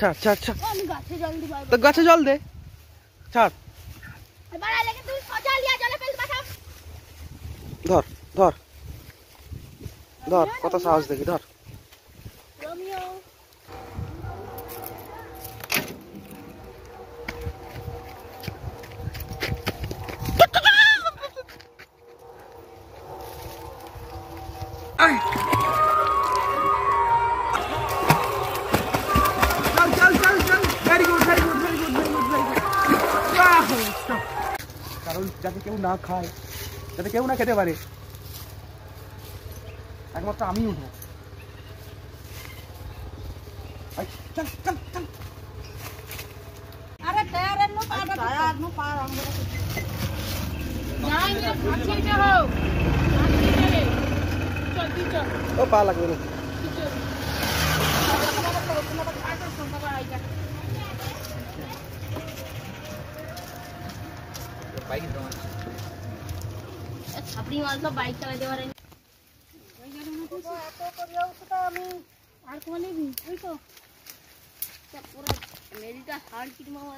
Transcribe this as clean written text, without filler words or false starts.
ছাড় ছাড় ছাড়, তো গাছে জল দে, ছাড়। ধর ধর ধর, কত সাহস দেখি, ধর। কারণ যাতে কেউ না খায়, যাতে কেউ না খেতে পারে, একমাত্র আমি উঠবো। চল চল চল। अरे तैयार नो पार नो पार हम जाएंगे अच्छे से हो जल्दी चल ও পা লাগবে না। बाइक अपनी वाल तो बाइक चला दे रहे আমি আর কোনে भी ওই তো पूरा अमेरिका हार्ड की मामा